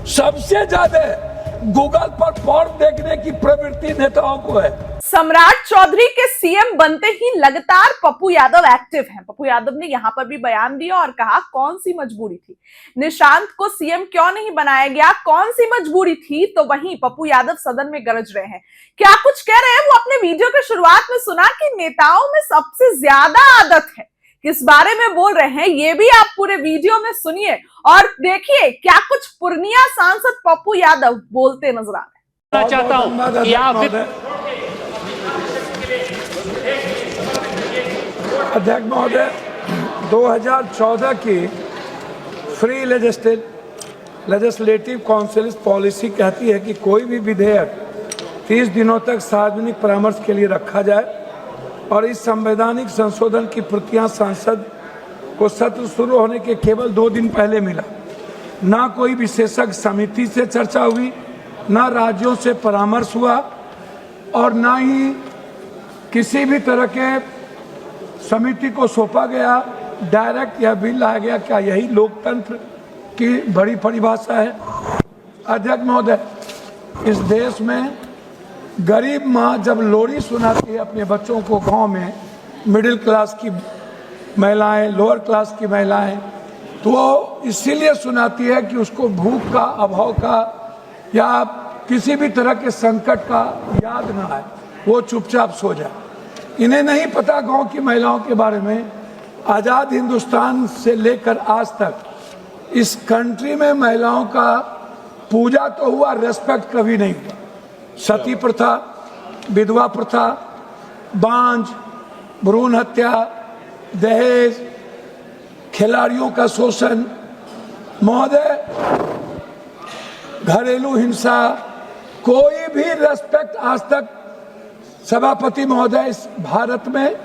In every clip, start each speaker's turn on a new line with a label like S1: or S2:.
S1: सबसे ज्यादा गूगल पर पोर्न देखने की प्रवृत्ति नेताओं को है।
S2: सम्राट चौधरी के सीएम बनते ही लगातार पप्पू यादव एक्टिव हैं। पप्पू यादव ने यहां पर भी बयान दिया और कहा कौन सी मजबूरी थी, निशांत को सीएम क्यों नहीं बनाया गया, कौन सी मजबूरी थी। तो वहीं पप्पू यादव सदन में गरज रहे हैं, क्या कुछ कह रहे हैं वो अपने वीडियो के शुरुआत में सुना कि नेताओं में सबसे ज्यादा आदत है, किस बारे में बोल रहे हैं ये भी आप पूरे वीडियो में सुनिए और देखिए क्या कुछ पूर्णिया सांसद पप्पू यादव बोलते नजर आ रहे हैं।
S1: चाहता हूं कि आप अध्यक्ष महोदय 2014 की फ्री लेजिस्लेटिव काउंसिल पॉलिसी कहती है कि कोई भी विधेयक 30 दिनों तक सार्वजनिक परामर्श के लिए रखा जाए और इस संवैधानिक संशोधन की प्रतियां सांसद को सत्र शुरू होने के केवल 2 दिन पहले मिला। ना कोई विशेषज्ञ समिति से चर्चा हुई, ना राज्यों से परामर्श हुआ और ना ही किसी भी तरह के समिति को सौंपा गया, डायरेक्ट यह बिल लाया गया। क्या यही लोकतंत्र की बड़ी परिभाषा है? अध्यक्ष महोदय, इस देश में गरीब माँ जब लोरी सुनाती है अपने बच्चों को गांव में, मिडिल क्लास की महिलाएं, लोअर क्लास की महिलाएं, तो वो इसीलिए सुनाती है कि उसको भूख का, अभाव का या किसी भी तरह के संकट का याद ना आए, वो चुपचाप सो जाए। इन्हें नहीं पता गांव की महिलाओं के बारे में। आज़ाद हिंदुस्तान से लेकर आज तक इस कंट्री में महिलाओं का पूजा तो हुआ, रेस्पेक्ट कभी नहीं हुआ। सती प्रथा, विधवा प्रथा, बांझ, भ्रूण हत्या, दहेज, खिलाड़ियों का शोषण, महोदय घरेलू हिंसा, कोई भी रेस्पेक्ट आज तक सभापति महोदय इस भारत में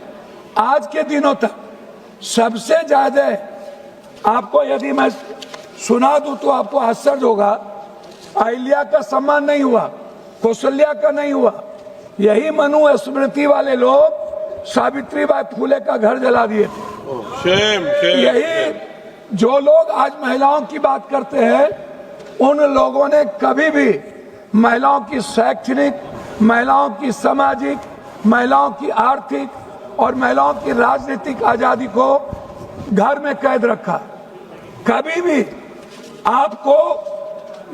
S1: आज के दिनों तक सबसे ज्यादा, आपको यदि मैं सुना दूं तो आपको आश्चर्य होगा, अहिल्या का सम्मान नहीं हुआ, कौशल्या का नहीं हुआ। यही मनु स्मृति वाले लोग सावित्रीबाई फुले का घर जला दिए थे। यही जो लोग आज महिलाओं की बात करते हैं, उन लोगों ने कभी भी महिलाओं की शैक्षणिक, महिलाओं की सामाजिक, महिलाओं की आर्थिक और महिलाओं की राजनीतिक आजादी को घर में कैद रखा। कभी भी आपको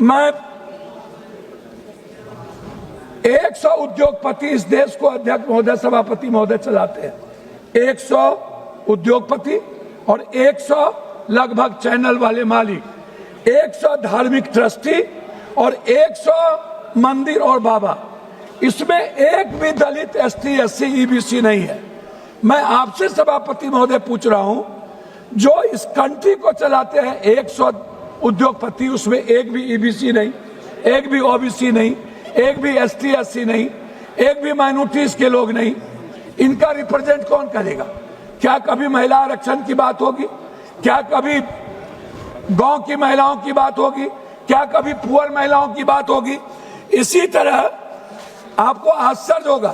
S1: मैं 100 उद्योगपति इस देश को अध्यक्ष महोदय, सभापति महोदय चलाते हैं। 100 उद्योगपति और 100 लगभग चैनल वाले मालिक, 100 धार्मिक ट्रस्टी और 100 मंदिर और बाबा। इसमें एक भी दलित, एसटी, एससी, ईबीसी नहीं है। मैं आपसे सभापति महोदय पूछ रहा हूं, जो इस कंट्री को चलाते हैं 100 उद्योगपति, उसमें एक भी ईबीसी नहीं, एक भी ओबीसी नहीं, एक भी एसटी, एससी नहीं, एक भी माइनॉरिटीज के लोग नहीं। इनका रिप्रेजेंट कौन करेगा? क्या कभी महिला आरक्षण की बात होगी? क्या कभी गांव की महिलाओं की बात होगी? क्या कभी पुअर महिलाओं की बात होगी? इसी तरह आपको आश्चर्य होगा,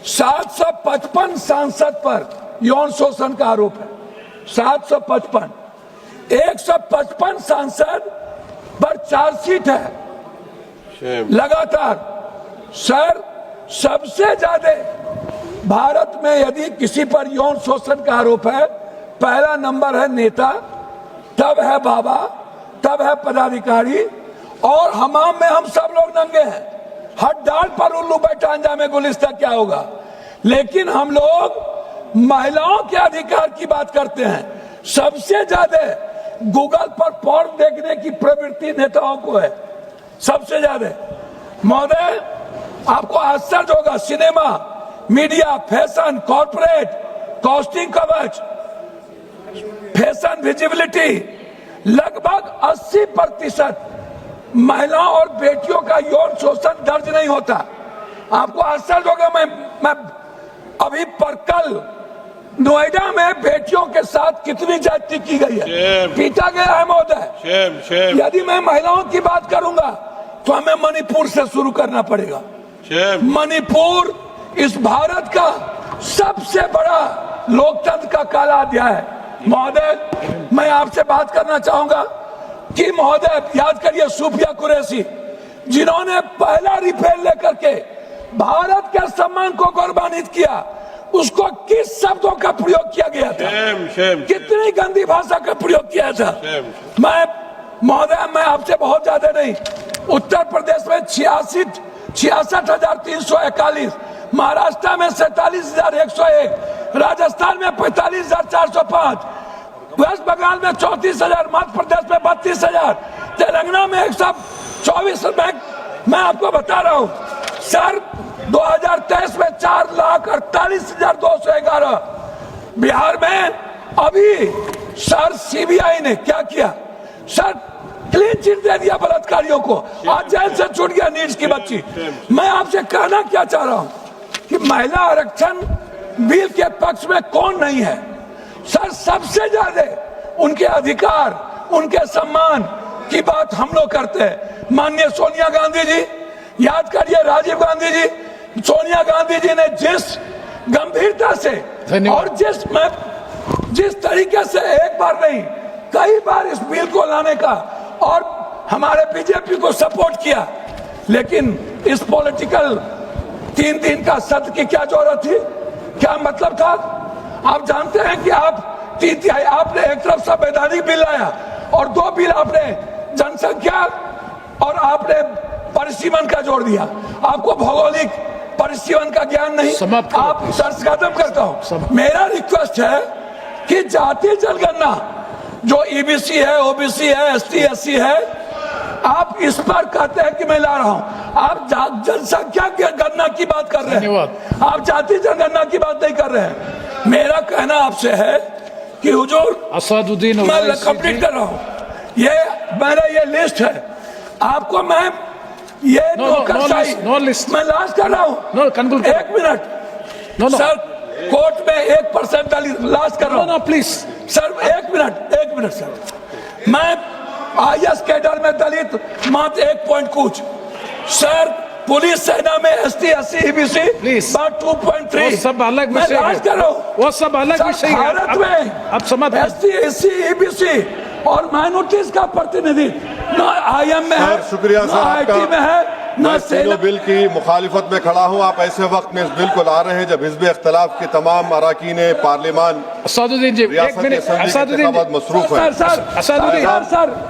S1: 755 सांसद पर यौन शोषण का आरोप है। 755, 155 सांसद पर चार्जशीट है लगातार। सर, सबसे ज्यादा भारत में यदि किसी पर यौन शोषण का आरोप है, पहला नंबर है नेता, तब है बाबा, तब है पदाधिकारी, और हमाम में हम सब लोग नंगे हैं। हर डाल पर उल्लू बैठा, अंजामे गुलिस्ता क्या होगा। लेकिन हम लोग महिलाओं के अधिकार की बात करते हैं। सबसे ज्यादा गूगल पर पोर्न देखने की प्रवृत्ति नेताओं को है, सबसे ज्यादा। महोदय, आपको आश्चर्य होगा, cinema, media, fashion, corporate, costing कवच, फैशन विजिबिलिटी, लगभग 80% महिलाओं और बेटियों का यौन शोषण दर्ज नहीं होता। आपको आश्चर्य होगा, मैं अभी पर कल नोएडा में बेटियों के साथ कितनी ज्यादती की गई है, पीटा गया है महोदय। यदि मैं महिलाओं की बात करूंगा तो हमें मणिपुर से शुरू करना पड़ेगा। मणिपुर इस भारत का सबसे बड़ा लोकतंत्र का काला अध्याय है। महोदय, मैं आपसे बात करना चाहूंगा, कि महोदय याद करिए सूफिया कुरैशी, जिन्होंने पहला रिफेल लेकर के भारत के सम्मान को गौरवान्वित किया, उसको किस शब्दों का प्रयोग किया गया था? कितनी गंदी भाषा का प्रयोग किया था? मैं महोदय मैं आपसे बहुत ज्यादा नहीं, उत्तर प्रदेश में 66,341, महाराष्ट्र में 47,101, राजस्थान में 45,405, वेस्ट बंगाल में 34,000, मध्य प्रदेश में 32,000, तेलंगाना में 124। मैं आपको बता रहा हूं सर, 2023 में 4,48,211, बिहार में अभी सर सीबीआई ने क्या किया सर, क्लीन चिट दे दिया बलात्कारियों को, आज जेल से छूट गया नीड्स की बच्ची। मैं आपसे कहना क्या चाह रहा हूं कि महिला आरक्षण बिल के पक्ष में कौन नहीं है सर? सबसे ज्यादा उनके अधिकार, उनके सम्मान की बात हम लोग करते हैं। माननीय सोनिया गांधी जी, याद करिए राजीव गांधी जी, सोनिया गांधी जी ने जिस गंभीरता से और जिस तरीके से एक बार नहीं कई बार इस बिल को लाने का और हमारे बीजेपी को सपोर्ट किया, लेकिन इस पॉलिटिकल 3 दिन का सत्र की क्या जरूरत थी? क्या मतलब था? आप जानते हैं कि आप 3 तिहाई आपने एक तरफ संवैधानिक बिल लाया और 2 बिल आपने जनसंख्या और आपने परिसीमन का जोड़ दिया। आपको भौगोलिक परिसीमन का ज्ञान नहीं, आप सर्च खत्म करता हूं। मेरा रिक्वेस्ट है कि जातीय जनगणना जो ईबीसी है, ओबीसी है, एसटी एससी है, आप इस पर कहते हैं कि मैं ला रहा हूं, आप जनसंख्या की गणना की बात कर रहे हैं, आप जातीय जनगणना की बात नहीं कर रहे हैं। मेरा कहना आपसे है कि हुजूर,
S3: असदुद्दीन
S1: मैं कंप्लीट कर रहा हूं, ये मेरा ये लिस्ट है, आपको मैं ये नौकरशाही मैं लास्ट कर रहा हूं। 1 मिनट सर, कोर्ट में 1% दलित लास्ट कर रहा हूं।
S3: प्लीज
S1: सर 1 मिनट सर, मैं आईएएस कैडर में दलित मात्र 1 पॉइंट कुछ सर, पुलिस सेना में एसटी एससी ईबीसी 2.3,
S3: सब अलग विषय है, वो सब अलग विषय है।
S1: भारत में
S3: अब समझ
S1: एसटी एससी ईबीसी और माइनॉरिटीज का प्रतिनिधि न आईएम में है,
S4: शुक्रिया
S1: न
S4: सर
S1: आईटी में है,
S4: मैं तीनों बिल की मुखालिफत में खड़ा हूं। आप ऐसे वक्त में इस बिल को ला रहे हैं जब हिज़्ब इख्तिलाफ के तमाम अरकान पार्लियामान
S3: असदुद्दीन जी, 1 मिनट, असदुद्दीन
S4: मसरूफ है।
S3: सर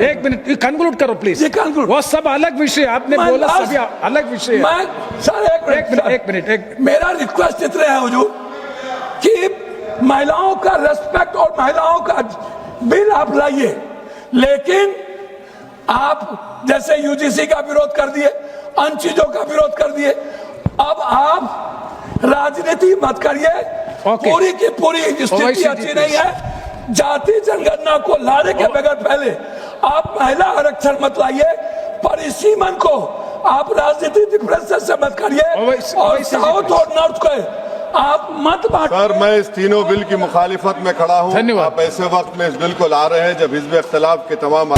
S3: 1 मिनट कंक्लूड करो प्लीज। वो सब अलग विषय, आपने बोला सभी अलग विषय है।
S1: सर 1 मिनट, मेरा रिक्वेस्ट इतने है हुजूर कि महिलाओं का रेस्पेक्ट और महिलाओं का बिल आप लाइए, लेकिन आप जैसे यूजीसी का विरोध कर दिए, अन्य चीजों का विरोध कर दिए, अब आप राजनीति मत करिए। पूरी की पूरी स्थिति अच्छी नहीं है। जाति जनगणना को लाने के बगैर पहले आप महिला आरक्षण मत लाइए, परिसीमन को आप राजनीतिक डिफरेंसेस से मत करिए, और साउथ और नॉर्थ को आप मत बांटिए।
S4: सर मैं इस तीनों बिल की मुखालिफत में खड़ा हूं। आप ऐसे वक्त में इस बिल को ला रहे हैं जब हिज़्ब इख्तिलाफ के तमाम